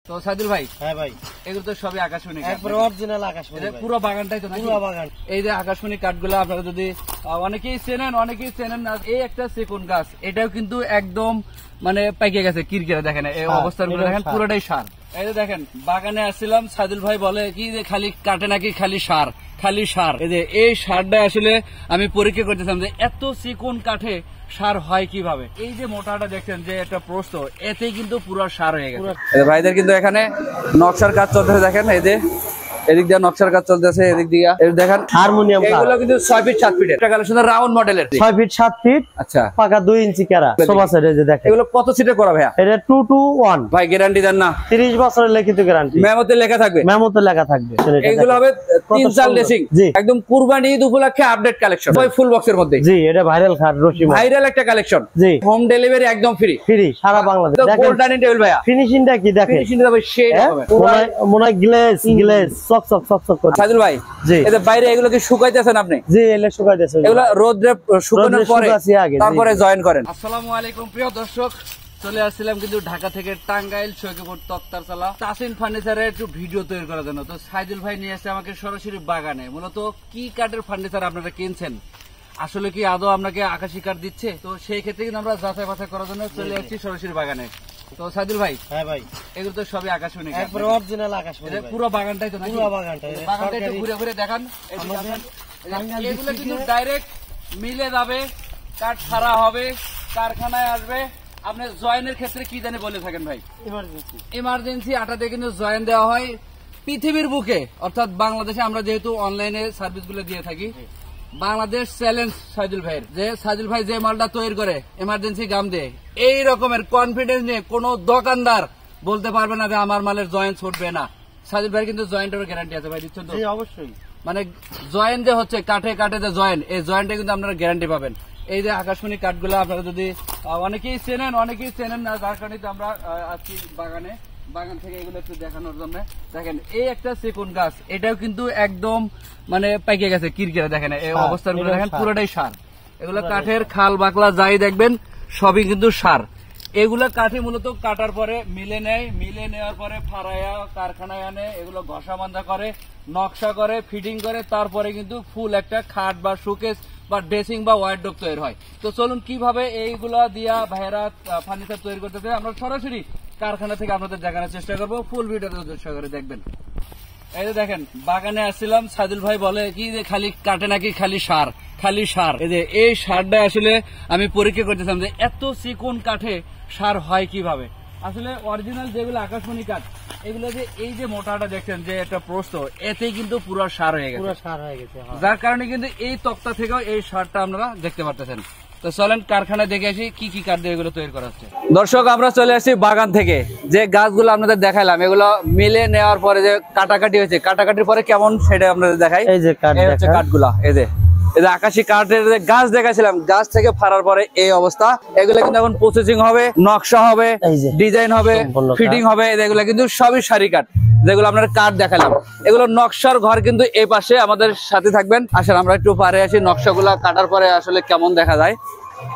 তো সাইদুল ভাই, হ্যাঁ ভাই, এগুলো তো সবই আকাশমণি, একবার অরিজিনাল আকাশমণি। পুরো বাগানটাই তো নাকি? পুরো বাগান। এই যে আকাশমণি কাঠগুলো আপনারা যদি অনেকেই চেনেন না, এই একটা সেগুন গাছ, এটাও কিন্তু একদম মানে পাইকে গেছে কিরকিরা। দেখেন এই অবস্থাগুলো দেখেন, পুরোটাই সার। এই যে দেখেন বাগানে আসছিলাম, সাইদুল ভাই বলে কি যে খালি কাটে নাকি খালি সার। এই যে এই সারটা আসলে আমি পরীক্ষা করতেছিলাম যে এত চিকন কাঠে সার হয় কিভাবে। এই যে মোটাটা দেখছেন যে একটা প্রস্থ, এতেই কিন্তু পুরো সার হয়ে গেছে। ভাইদের কিন্তু এখানে নকশার কাজ চলতেছে, দেখেন এই যে এদিক দিয়ে নকশার কাজ চলতেছে, এদিক দিয়ে দেখেন হারমোনিয়াম। এগুলো কিন্তু 6 ফিট 7 ফিট এটা কালেকশন, রাউন্ড মডেলের 6 ফিট 7 ফিট। আচ্ছা, পাকা 2 ইঞ্চি কেরা সোফা সেট। এই যে দেখেন এগুলো কত সিটে করা ভাইয়া? এটা 2 to 1 ভাই, গ্যারান্টি দেন না? 30 বছরের লিখিত গ্যারান্টি, মেমোতে লেখা থাকবে। এগুলো হবে 3 সাল ড্রেসিং, একদম কুরবানি ঈদ উপলক্ষে আপডেট কালেকশন, ওই ফুল বক্সের মধ্যে। জি, এটা ভাইরাল খাট, ভাইরাল একটা কালেকশন। জি, হোম ডেলিভারি একদম ফ্রি সারা বাংলাদেশ। গোল্ড ডাইনিং টেবিল ভাইয়া, ফিনিশিংটা কি দেখেন, ফিনিশিংটা ভাই সেই হবে, মনে হয় গ্লেজ সক করে। সাইদুল ভাই, জি, এই যে বাইরে এগুলো কি শুকাইতেছেন আপনি? জি, এগুলো শুকাইতেছেন, এগুলো রোদে শুকানোর পরে তারপরে জয়েন করেন। আসসালামু আলাইকুম প্রিয় দর্শক, চলে আসছিলাম কিন্তু ঢাকা থেকে টাঙ্গাইল সৈকতপুর তক্তারতলা তাসিন ফার্নিচারের একটু ভিডিও তৈরি করার জন্য। তো সাইদুল ভাই নিয়ে আসছে আমাকে সরাসরি বাগানে। মূলত কি কাঠের ফার্নিচার আপনারা কিনছেন, আসলে কি আদৌ আপনাকে আকাশি কাঠ দিচ্ছে? তো সেই ক্ষেত্রে কিন্তু আমরা যাচাই বাছাই করার জন্য চলে আসছি সরাসরি বাগানে। তো সাইদুল ভাই, হ্যাঁ ভাই, এগুলো তো সবই আকাশমণি, একবার অরিজিনাল আকাশমণি। পুরো বাগানটাই তো নাকি? পুরো বাগানটাই একটু ঘুরে ঘুরে দেখান। এগুলো কিন্তু ডাইরেক্ট মিলে যাবে, কাঠ ছাড়া হবে, কারখানায় আসবে। আপনি জয়েনের ক্ষেত্রে কি জানি বলে থাকেন ভাই? ইমার্জেন্সি আটাতে কিন্তু জয়েন দেওয়া হয় পৃথিবীর বুকে, অর্থাৎ বাংলাদেশে আমরা যেহেতু অনলাইনে সার্ভিস গুলো দিয়ে থাকি। বাংলাদেশ চ্যালেঞ্জ সাইদুল ভাইয়ের, যে সাইদুল ভাই যে মালটা তৈরি করে ইমার্জেন্সি গাম দিয়ে, এই রকমের কনফিডেন্স নিয়ে কোন দোকানদার বলতে পারবে না যে আমার মালের জয়েন্ট ছুটবে না। সাইদুল ভাই কিন্তু জয়েন্টের গ্যারান্টি আছে ভাই, দিচ্ছেন তো? অবশ্যই, মানে জয়েন্ট যে হচ্ছে কাঠে কাঠে যে জয়েন্ট, এই জয়েন্টে কিন্তু আপনারা গ্যারান্টি পাবেন। এই যে আকাশমণি কাঠগুলো আপনারা যদি অনেকেই চেনেন না, যার কারণে আমরা আজকে বাগান থেকে এগুলো একটু দেখানোর জন্য। দেখেন এই একটা সেগুন গাছ, এটাও কিন্তু একদম মানে পাইকে গেছে কিরকিরা। দেখেন এই অবস্থাগুলো দেখেন, পুরোটাই সার। এগুলো কাঠের খাল বাকলা যাই দেখবেন সবই কিন্তু সার। এগুলো কাঠে মূলত কাটার পরে মিলে নেওয়ার পরে ফাড়াইয়া কারখানায় আনে, এগুলো ঘষা বান্ধা করে, নকশা করে, ফিটিং করে, তারপরে কিন্তু ফুল একটা খাট বা শোকেস বা ড্রেসিং বা ওয়ার্ডরোব তৈরি হয়। তো চলুন কিভাবে এইগুলা দিয়া ভাইয়েরা ফার্নিচার তৈরি করতেছে আমরা সরাসরি কারখানা থেকে আপনাদের দেখানোর চেষ্টা করবো। ফুল ভিডিওটা চেষ্টা করে দেখবেন। এই যে দেখেন বাগানে আসছিলাম, সাইদুল ভাই বলে কি যে খালি কাটে নাকি খালি সার। এই যে এই সারটা আসলে আমি পরীক্ষা করতেছিলাম যে এত চিকন কাঠে সার হয় কিভাবে। আসলে অরিজিনাল যেগুলো আকাশমণি কাঠ, এগুলো যে এই যে মোটাটা দেখছেন যে একটা প্রস্থ, এতেই কিন্তু পুরো সার হয়ে গেছে, যার কারণে কিন্তু এই তক্তা থেকেও এই সারটা আপনারা দেখতে পারতেছেন। তো চলেন কারখানায় দেখে আসি কি কি কাঠ দিয়ে এগুলো তৈরি করা হচ্ছে। দর্শক, আমরা চলে আসছি বাগান থেকে, যে গাছগুলো আপনাদের দেখাইলাম এগুলো মিলে নেওয়ার পরে যে কাটাকাটি হয়েছে, কাটাকাটির পরে কেমন সেটা আপনাদের দেখাই। এই যে কাঠগুলা, এই যে আকাশি কাঠের গাছ দেখাছিলাম, গাছ থেকে ফাড়ার পরে এই অবস্থা। এগুলো কিন্তু এখন প্রসেসিং হবে, নকশা হবে, ডিজাইন হবে, ফিটিং হবে। এগুলো কিন্তু সবই সারি কাঠ, যেগুলো আপনার কাঠ দেখালাম। এগুলো নকশার ঘর কিন্তু এই পাশে আমাদের সাথে থাকবেন। আসলে আমরা একটু পারে আসি, নকশাগুলা কাটার পরে আসলে কেমন দেখা যায়।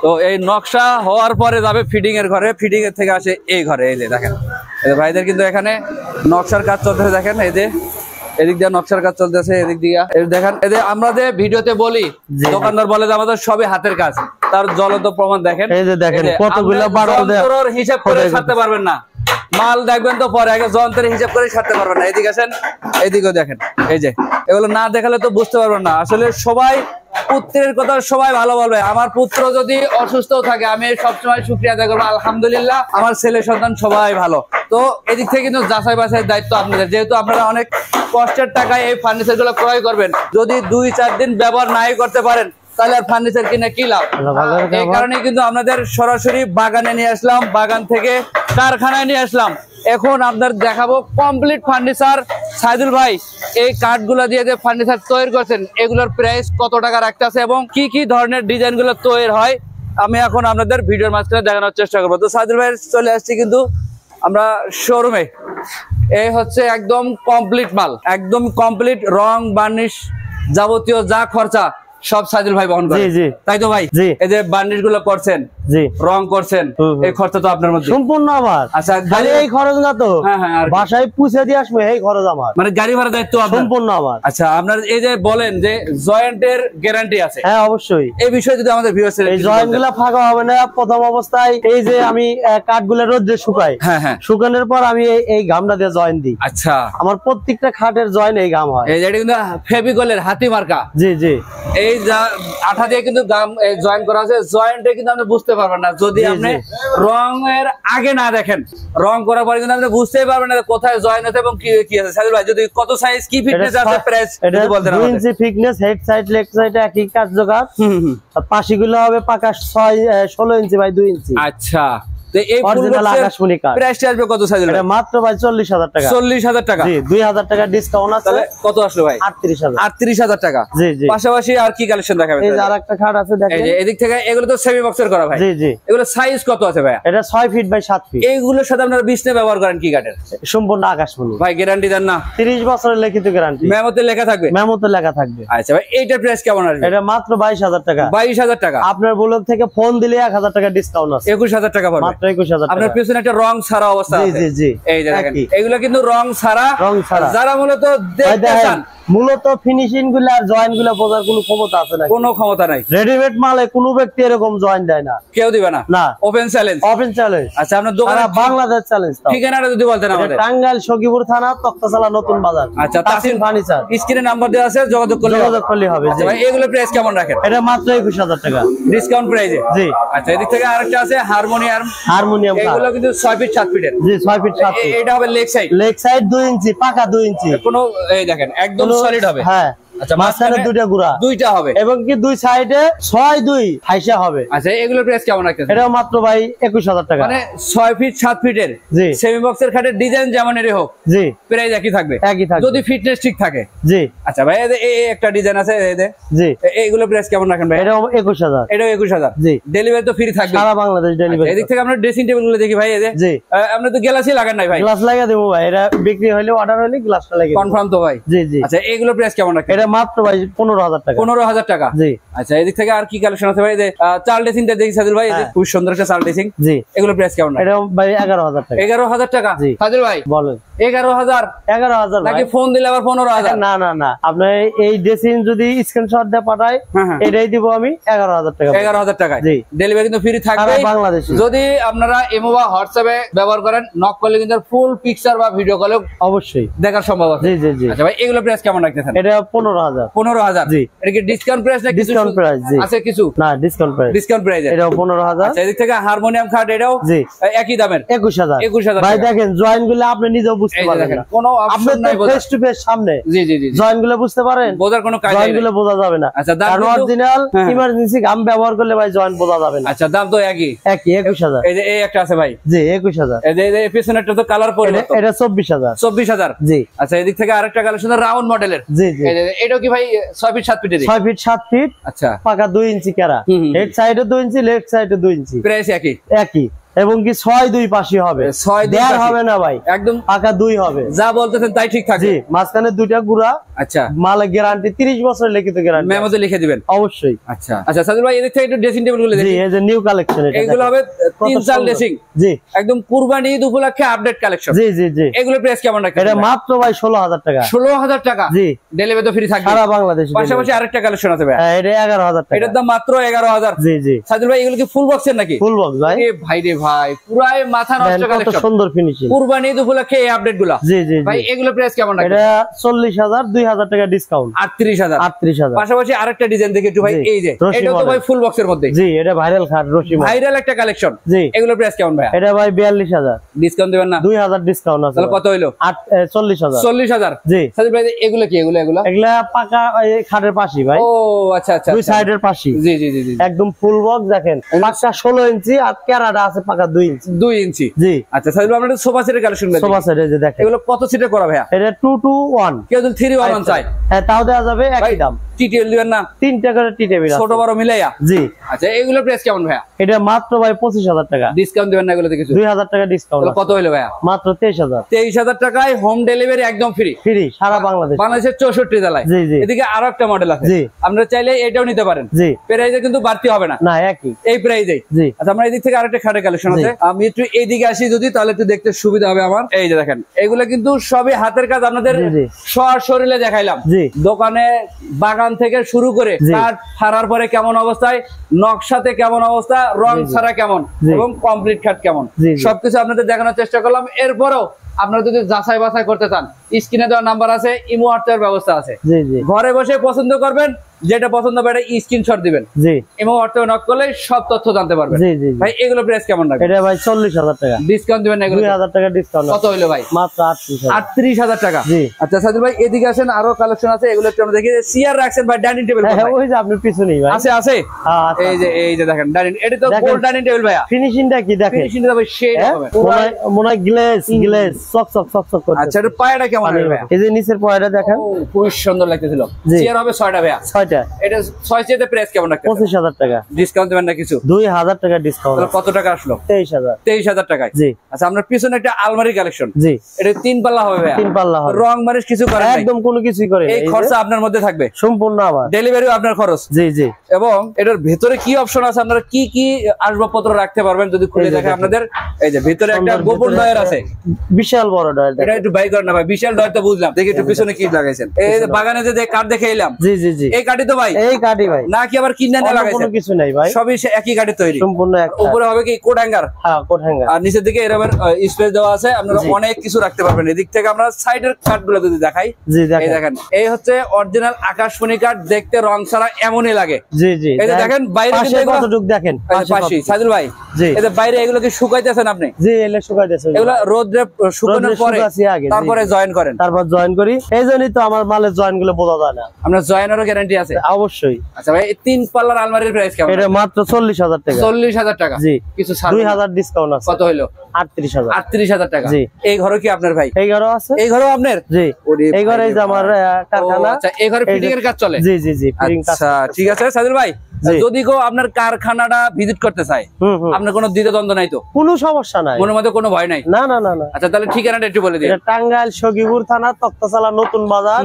তো এই নকশা হওয়ার পরে যাবে ফিটিং এর ঘরে, ফিটিং এর থেকে আসে এই ঘরে। এই যে দেখেন ভাইদের কিন্তু এখানে নকশার কাজ চলতেছে, দেখেন এই যে এদিক দিয়ে নকশার কাজ চলতেছে, এদিক দিয়ে দেখেন। এই যে আমরা যে ভিডিওতে বলি, দোকানদার বলে যে আমাদের সবই হাতের কাজ, তার জ্বলন্ত প্রমাণ দেখেন। এই যে দেখেন কতগুলো যন্ত্রের হিসাব করে ছাড়তে পারবেন না, মাল দেখবেন তো পরে, আগে যন্ত্রের হিসাব করে ছাড়তে পারবেন না। এদিকে আসেন, এদিকেও দেখেন। এই যে এগুলো না দেখালে তো বুঝতে পারবেন না। আসলে সবাই পুত্রের কথা সবাই ভালো বলবে। আমার পুত্র যদি অসুস্থ থাকে, আমি সবসময় শুকরিয়া আদায় করবো, আলহামদুলিল্লাহ আমার ছেলে সন্তান সবাই ভালো। তো এদিক থেকে কিন্তু যাচাই বাছাইয়ের দায়িত্ব আপনাদের, যেহেতু আপনারা অনেক কষ্টের টাকায় এই ফার্নিচার গুলো ক্রয় করবেন। যদি 2-4 দিন ব্যবহার নাই করতে পারেন, তাহলে আর ফার্নিচার কিনে কি লাভ? এই কারণে কিন্তু আপনাদের সরাসরি বাগানে নিয়ে আসলাম, বাগান থেকে কারখানায় নিয়ে আসলাম। এখন আপনাদের দেখাবো কমপ্লিট ফার্নিচার। সাইদুল ভাই এই কাঠগুলো দিয়ে যে ফার্নিচার তৈরি করছেন, এগুলোর প্রাইস কত টাকা রাখতে আছে এবং কি কি ধরনের ডিজাইন গুলো তৈরি হয়, আমি এখন আপনাদের ভিডিওর মাঝখানে দেখানোর চেষ্টা করবো। তো সাইদুল ভাই চলে আসছি কিন্তু আমরা শোরুমে। এই হচ্ছে একদম কমপ্লিট মাল, একদম কমপ্লিট রং বার্নিশ যাবতীয় যা খরচা সব সাইদুল ভাই বহন করে। জি জি তাই তো ভাই? জি। এই যে বান্ডিল গুলো করছেন, জি রং করছেন, এই খরচ তো আপনার মধ্যে সম্পূর্ণ আমার। আচ্ছা, খালি এই খরচ না তো, হ্যাঁ হ্যাঁ, আর কি? বাসায় পুষে দিয়ে আসবে এই খরচ আমার, মানে গাড়ি ভাড়া দায়িত্ব আপনার? সম্পূর্ণ আমার। আচ্ছা, আপনার এই যে বলেন যে জয়েন্টের গ্যারান্টি আছে, হ্যাঁ অবশ্যই। এই বিষয়ে যদি আমাদের ভিউয়ার্স এই জয়েন্ট গুলা ফাঁকা হবে না প্রথম অবস্থায়। এই যে আমি কাঠ গুলা রোদ্রে শুকাই, হ্যাঁ হ্যাঁ, শুকানোর পর আমি এই গামটা দিয়ে জয়েন্ট দিই। আচ্ছা, আমার প্রত্যেকটা খাটের জয়েন্ট এই গাম হয়। এই যে এটা কিন্তু ফেভিকলের হাতি মার্কা, জি জি এই যা আঠা দিয়ে কিন্তু গাম জয়েন করা আছে। জয়েন্টে কিন্তু আপনি বুঝতে পারবেন না যদি জি, আপনি জি। রং এর আগে না দেখেন, রং করার পরে কিন্তু আপনি বুঝতেই পারবেন না কোথায় জয়েন আছে এবং কি কি আছে। সাইদুল ভাই, যদি কত সাইজ, কি ফিটনেস আছে, প্রাইস এটা যদি বলতেন 2 আমাদের। Inch fitness, head side leg side একই কাজ জোগাড়। আর পাশিগুলো হবে পাকা 16 ইঞ্চি বাই 2 ইঞ্চি। আচ্ছা, তো এই ফুল অরিজিনাল আকাশমণি কাঠ। প্রাইসটা আসবে কত সাইদুল ভাই? এটা মাত্র ভাই 40,000 টাকা। 40,000 টাকা। জি 2,000 টাকা ডিসকাউন্ট আছে। তাহলে কত আসলো ভাই? 38,000। 38,000 টাকা। জি জি। পাশাপাশি আর কি কালেকশন দেখাবেন? এই যে আরেকটা খাট আছে এই দেখেন। যে এদিক থেকে এগুলো তো সেমি বক্সের করা ভাই। জি জি। এগুলো সাইজ কত আছে ভাই? এটা 6 ফিট বাই 7 ফিট। এইগুলোর সাথে আপনারা বিছনা ব্যবহার করেন কি কাঠের? সম্পূর্ণ আকাশমণি। ভাই গ্যারান্টি দেন না? 30 বছরের লিখিত গ্যারান্টি। মেমোতে লেখা থাকবে? মেমোতে লেখা থাকবে। আচ্ছা ভাই, এইটার প্রাইস কেমন আসবে? এটা মাত্র 22,000 টাকা। 22,000 টাকা। আপনার ব্লগ থেকে ফোন দিলে 1,000 টাকা ডিসকাউন্ট আছে। 21,000 টাকা পড়বে। মাত্র 21,000 আপনার টাকা। পিছনে একটা রং ছাড়া অবস্থা জি আছে। জি জি। এই যে দেখেন, একই। এগুলো কিন্তু রং ছাড়া। রং ছাড়া। যারা মূলত ভাই দেখতে দেখেন, চান, মূলত ফিনিশিং গুলো আর জয়েন্ট গুলো বোঝার কোনো ক্ষমতা আছে না। কোনো ক্ষমতা নাই। রেডিমেড মালে কোনো ব্যক্তি এরকম জয়েন্ট দেয় না। কেউ দিবে না? না। Open challenge. Open challenge. আচ্ছা, আপনার দোকানে সারা বাংলাদেশ চ্যালেঞ্জ। ঠিকানাটা যদি বলতেন আমাদের। টাঙ্গাইল সখীপুর থানা, তক্তাশালা, নতুন বাজার। আচ্ছা, তাসিন ফার্নিচার। স্ক্রিনে নাম্বার দেওয়া আছে, যোগাযোগ করলে হবে। আচ্ছা ভাই, এগুলো প্রাইস কেমন রাখেন? এটা মাত্র 21,000 টাকা ডিসকাউন্ট প্রাইসে। জি। আচ্ছা, এদিক থেকে আরেকটা আছে হারমোনিয়াম। হারমোনিয়াম। এগুলো কিন্তু 6 ফিট 7 ফিটের। জি 6 ফিট 7 ফিট। এটা হবে লেগ সাইড। লেগ সাইড 2 ইঞ্চি, পাকা 2 ইঞ্চি। কোনো এই দেখেন একদম সলিড হবে। হ্যাঁ। আচ্ছা, মাঝখানে দুইটা গুড়া। দুইটা হবে এবং কি দুই সাইডে 6-2 হাইসা হবে। আচ্ছা, এগুলোর প্রাইস কেমন রাখতেছেন? এটাও মাত্র ভাই 21,000 টাকা। মানে 6 ফিট 7 ফিটের জি। সেমি বক্সের খাটের ডিজাইন যেমন এর হোক, জি প্রাইস একই থাকবে। একই থাকবে যদি ফিটনেস ঠিক থাকে। জি। আচ্ছা ভাই, এই একটা ডিজাইন আছে, এই যে জি। এইগুলো প্রাইস কেমন রাখেন ভাই? এটাও 21,000। এটাও 21,000। জি। ডেলিভারি তো ফ্রি থাকবে সারা বাংলাদেশ ডেলিভারি। এদিক থেকে আমরা ড্রেসিং টেবিল গুলো দেখি ভাই, এই যে জি। আপনি তো গ্লাসই লাগান নাই ভাই? গ্লাস লাগিয়ে দেবো ভাই, এটা বিক্রি হলে অর্ডার হলে গ্লাসটা লাগিয়ে দেবো। কনফার্ম তো ভাই? জি জি। আচ্ছা, এইগুলো প্রাইস কেমন রাখেন? এটা মাত্র ভাই 15,000 টাকা। 15,000 টাকা। জি। আচ্ছা, এদিক থেকে আর কি কালেকশন আছে ভাই? এই যে চাল ড্রেসিংটা দেখি সাদিল ভাই, এই যে হ্যাঁ। খুব সুন্দর একটা চাল ড্রেসিং। জি। এগুলো প্রাইস কেমন? এটা ভাই 11,000 টাকা। 11,000 টাকা। জি। সাদিল ভাই বলেন। 11,000 11,000 নাকি ফোন দিলে আবার 15,000? না না না, আপনি এই ড্রেসিং যদি স্ক্রিনশট দিয়ে পাঠায়, হ্যাঁ, হ্যাঁ। এটাই দিব আমি 11,000 টাকা। 11,000 টাকায় জি। ডেলিভারি কিন্তু ফ্রি থাকবে সারা বাংলাদেশে। যদি আপনারা ইমো বা হোয়াটসঅ্যাপে ব্যবহার করেন, নক করলে কিন্তু ফুল পিকচার বা ভিডিও কলে অবশ্যই দেখার সম্ভব আছে। জি জি জি। আচ্ছা ভাই, এগুলো প্রাইস কেমন রাখতেছেন? এটা 15,000। 15,000। জি। এটা কি ডিসকাউন্ট প্রাইস নাকি কিছু ডিসকাউন্ট প্রাইস? জি। আছে কিছু? না, ডিসকাউন্ট প্রাইস। Discount price. এটাও 15,000। আচ্ছা, এদিক থেকে হারমোনিয়াম খাট, এটাও জি। একই দামের 21,000। 21,000 ভাই টাকা। দেখেন জয়েন্ট গুলো আপনি নিজেও বুঝতে এই যে পারবেন দেখেন, না। কোনো আপনি অপশন নাই তো বোঝার। ফেস টু ফেস সামনে জি জি জি জি। জয়েন্ট গুলো বুঝতে পারেন, বোঝার কোনো কায়দা জয়েন্ট নেই। গুলো বোঝা যাবে না। আচ্ছা, দাম কারণ কিন্তু- অরিজিনাল হ্যাঁ। ইমার্জেন্সি গাম ব্যবহার করলে ভাই জয়েন্ট বোঝা যাবে না। আচ্ছা, দাম তো একই। একই 21,000। এই যে এই একটা আছে ভাই, জি 21,000। এই যে পিছনেরটা তো কালার পরিবর্তন। এটা 24,000। 24,000। জি। আচ্ছা, এদিক থেকে আরেকটা কালেকশন রাউন্ড মডেলের। জি জি। এটাও কি ভাই 6 ফিট 7 ফিটের? 6 ফিট 7 ফিট, আচ্ছা, পাকা 2 ইঞ্চি কেরা। হুম, হুম। হেড সাইডে 2 ইঞ্চি, লেফট সাইডে 2 ইঞ্চি। প্রাইস একই। একই। এবং কি 6-2 পাশি হবে। 6-2 দেড় পাশি। হবে না ভাই, একদম পাকা 2 হবে। যা বলতেছেন তাই ঠিক থাকে। জি। মাঝখানে দুইটা গুড়া। আচ্ছা, মালের গ্যারান্টি 30 বছরের লিখিত গ্যারান্টি। মেমোতে লিখে দিবেন। অবশ্যই। আচ্ছা আচ্ছা, সাদিল ভাই, এদিক থেকে একটু ড্রেসিং টেবিল গুলো জি, দেখি। এই যে নিউ কালেকশন। এটা এগুলো হবে কত 3 চাল সুন্দর। ড্রেসিং। জি একদম কুরবানি ঈদ উপলক্ষে আপডেট কালেকশন। জি জি জি। এগুলো প্রাইস কেমন রাখেন? এটা মাত্র ভাই 16,000 টাকা। 16,000 টাকা। জি। ডেলিভারি তো ফ্রি থাকবে সারা বাংলাদেশে। পাশাপাশি আরেকটা কালেকশন আছে ভাই, এটা 11,000 টাকা। এটার দাম মাত্র 11,000। জি জি। সাদিল ভাই, এগুলো কি ফুল বক্সের নাকি? ফুল বক্স ভাই। এ ভাই রে ভাই, পুরাই মাথা নষ্ট কত কালেকশন। সুন্দর ফিনিশিং। কুরবানি ঈদ উপলক্ষে এই আপডেট গুলা। জি জি ভাই, জি। এগুলো প্রাইস কেমন রাখেন? এটা 40,000, 2,000 টাকা ডিসকাউন্ট। 38,000। 38,000। পাশাপাশি আরেকটা ডিজাইন দেখি একটু ভাই, জি। এই যে রশি এটা তো model। ভাই ফুল বক্সের মধ্যে। জি, এটা ভাইরাল খাট রশি model। ভাইরাল একটা কালেকশন। জি। এগুলো প্রাইস কেমন ভাই? এটা ভাই 42,000। ডিসকাউন্ট দিবেন না? 2,000 ডিসকাউন্ট আছে। তাহলে কত হইলো? 40,000। 40,000। জি। সাদিল ভাই, এগুলো কি? এগুলো এগুলা পাকা এই খাটের পাশি ভাই। ও আচ্ছা আচ্ছা দুই আচ্ছা। সাইডের পাশি। জি জি জি জি। একদম ফুল বক্স। দেখেন পাঁচটা 16 ইঞ্চি, আর কেরাটা আছে পাকা 2 ইঞ্চি। 2 ইঞ্চি। জি। আচ্ছা সাইদুল ভাই, আমরা সোফা সেটের কালেকশন দেখি। সোফা সেট এই যে দেখেন। এগুলো কত সিটের করা ভাইয়া? এটা 2 to 1। কেউ যদি 3-1 চায় হ্যাঁ তাও দেওয়া যাবে, একই দাম। টি টেবিল দিবেন না? 3টা করে টি টেবিল আছে, ছোট বড় মিলাইয়া। জি। আচ্ছা এগুলোর প্রাইস কেমন ভাইয়া? এটা মাত্র ভাই 25,000 টাকা। ডিসকাউন্ট দিবেন না এগুলোতে কিছু? 2000 টাকা ডিসকাউন্ট। কত হলো ভাইয়া? মাত্র 23,000। 23,000 টাকায় হোম ডেলিভারি একদম ফ্রি। ফ্রি সারা বাংলাদেশ। বাংলাদেশের 64 জেলায়। জি জি। এদিকে আরো একটা মডেল আছে, জি। আপনারা চাইলে এটাও নিতে পারেন। জি। প্রাইসে কিন্তু বাড়তি হবে না, না একই এই প্রাইসেই। জি। আচ্ছা আমরা এদিক থেকে আরেকটা খাটের কালেকশন আছে, আমি একটু এইদিকে আসি যদি, তাহলে একটু দেখতে সুবিধা হবে আমার। এই যে দেখেন, এগুলো কিন্তু সবই হাতের কাজ, আপনাদের সরাসরি দেখাইলাম। জি। দোকানে বাগান থেকে শুরু করে কাঠ ফাড়ার পরে কেমন অবস্থায়, নকশাতে কেমন অবস্থা, রং ছাড়া কেমন, এবং কমপ্লিট খাট কেমন, সবকিছু আপনাদের দেখানোর চেষ্টা করলাম। এরপরও আপনারা যদি যাচাই বাছাই করতে চান, স্ক্রিনে দেওয়ার নাম্বার আছে, ইমো হোয়াটসঅ্যাপ ব্যবস্থা আছে। ঘরে বসে পছন্দ করবেন, যেটা পছন্দ হবে এটা স্ক্রিনশট দিবেন, ইমো হোয়াটসঅ্যাপ নক করলে সব তথ্য জানতে পারবেন। ভাই এগুলো প্রাইস কেমন রাখবেন? এটা ভাই 40,000 টাকা। ডিসকাউন্ট দিবেন না? এগুলো 2000 টাকা ডিসকাউন্ট। কত হলো ভাই? মাত্র 38,000 টাকা। জি। আচ্ছা সাইদুল ভাই এদিকে আসেন, আরো কালেকশন আছে, এগুলো একটু আমরা দেখি। চেয়ার রাখছেন ভাই, ডাইনিং টেবিল? হ্যাঁ ওই যে আপনার পিছনেই ভাই আছে আছে। এই যে দেখেন ডাইনিং, এটা তো গোল্ড ডাইনিং টেবিল ভাইয়া। ফিনিশিংটা কি দেখেন, ফিনিশিংটা ভাই সেই হবে, মনে হয় গ্লেজ চক চক চক চক করছে। আচ্ছা এর পায়টা কেমন হবে ভাইয়া? এই যে নিচের পায়টা দেখেন, খুব সুন্দর লাগতেছিল। চেয়ার হবে 6টা ভাইয়া? 6টা। এটা 6 চেয়ারের প্রাইস কেমন রাখছেন? 25,000 টাকা। ডিসকাউন্ট দিবেন না কিছু? 2000 টাকা ডিসকাউন্ট। তাহলে কত টাকা আসলো? 23,000 টাকায়। জি। আচ্ছা আমরা পিছনে একটা আলমারি কালেকশন। জি। এটা 3 পাল্লা হবে ভাইয়া? 3 পাল্লা হবে। রং মারিশ কিছু করেন নাই? একদম কোনো কিছুই করেন নাই। এই খরচা আপনার মধ্যে থাকবে সম্পূর্ণ, আবার ডেলিভারিও আপনার খরচ। জি জি। এবং এটার ভিতরে কি অপশন আছে, আপনারা কি কি আসবাবপত্র রাখতে পারবেন যদি খুলে দেখে আপনাদের। এই যে ভিতরে একটা গোপন ডয়ার আছে, বিশাল বড় ডয়ার। এটা একটু বাই করেন না ভাই, বিশাল ডয়ার তো বুঝলাম, দেখি একটু পিছনে কি লাগাইছেন। এই যে বাগানে যে কাঠ দেখে এলাম। জি জি জি। এই কাঠই তো ভাই? এই কাঠই ভাই। না কি আবার কিনে নিয়ে লাগাইছেন? কোনো কিছু নাই ভাই, সবই একই কাঠে তৈরি, সম্পূর্ণ এক। উপরে হবে কি কোট হ্যাঙ্গার? হ্যাঁ কোট হ্যাঙ্গার। আর নিচের দিকে এরকম স্পেস দেওয়া আছে, আপনারা অনেক কিছু রাখতে পারবেন। এদিক থেকে আমরা সাইডের কাঠগুলো যদি দেখাই, এই দেখেন, এই হচ্ছে অরিজিনাল আকাশমণি কাঠ, দেখতে রং ছাড়া এমনই লাগে। জি জি। এই যে দেখেন বাইরে কিন্তু কতটুকু দেখেন পাশে। সাইদুল ভাই এই যে বাইরে এগুলো কি শুকাইতেছেন আপনি? জি এগুলো শুকাইতেছে। এগুলো রোদে শুকানোর পরে তারপরে জয়েন করেন? তারপর জয়েন করি, এইজন্যই তো আমার মালের জয়েন গুলো বোঝা যায় না। আপনার জয়েনেরও গ্যারান্টি আছে? অবশ্যই। আচ্ছা ভাই এই 3 পাল্লার আলমারির প্রাইস কেমন? এটা মাত্র 40,000 টাকা। 40,000 টাকা? জি। কিছু ছাড় 2000 ডিসকাউন্ট আছে। কত হলো? 38,000। 38,000 টাকা। জি। এই ঘরও কি আপনার ভাই? এই ঘরও আছে। এই ঘরও আপনার? জি। এই ঘরে যে আমার কারখানা। আচ্ছা এই ঘরে ফিটিং এর কাজ চলে? জি জি জি ফিটিং কাজ। আচ্ছা ঠিক আছে সাইদুল ভাই, যদি কেউ আপনার কারখানাটা ভিজিট করতে চায়, আপনার কোনো দ্বিধাদ্বন্দ্ব নাই তো? কোনো সমস্যা নাই, মনের মধ্যে কোনো ভয় নাই? না না না না। আচ্ছা তাহলে ঠিকানাটা একটু বলে দিন। এটা টাঙ্গাইল সখীপুর থানা, তক্তাচালা নতুন বাজার,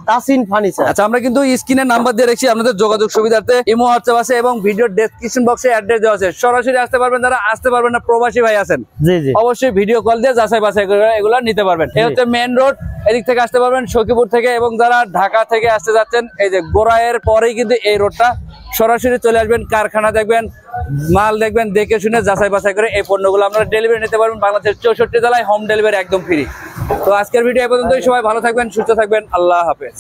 তাসিন ফার্নিচার। আচ্ছা আমরা কিন্তু স্ক্রিনে নাম্বার দিয়ে রেখেছি আপনাদের যোগাযোগ সুবিধার্থে, ইমো হোয়াটসঅ্যাপ আছে এবং ভিডিও ডেসক্রিপশন বক্সে অ্যাড্রেস দেওয়া আছে। সরাসরি আসতে পারবেন, যারা আসতে পারবেন না, প্রবাসী ভাই আছেন, জি জি, অবশ্যই ভিডিও কল দিয়ে যাচাই বাছাই করে এগুলো নিতে পারবেন। এই হচ্ছে মেইন রোড, এদিক থেকে আসতে পারবেন সখীপুর থেকে। এবং যারা ঢাকা থেকে আসতে যাচ্ছেন, এই যে গোড়ায়ের পরেই কিন্তু এই রোডটা, সরাসরি চলে আসবেন, কারখানা দেখবেন, মাল দেখবেন, দেখে শুনে যাচাই বাছাই করে এই পণ্যগুলো আপনারা ডেলিভারি নিতে পারবেন। বাংলাদেশের 64 জেলায় হোম ডেলিভারি একদম ফ্রি। তো আজকের ভিডিও এ পর্যন্তই। সবাই ভালো থাকবেন, সুস্থ থাকবেন, আল্লাহ হাফেজ।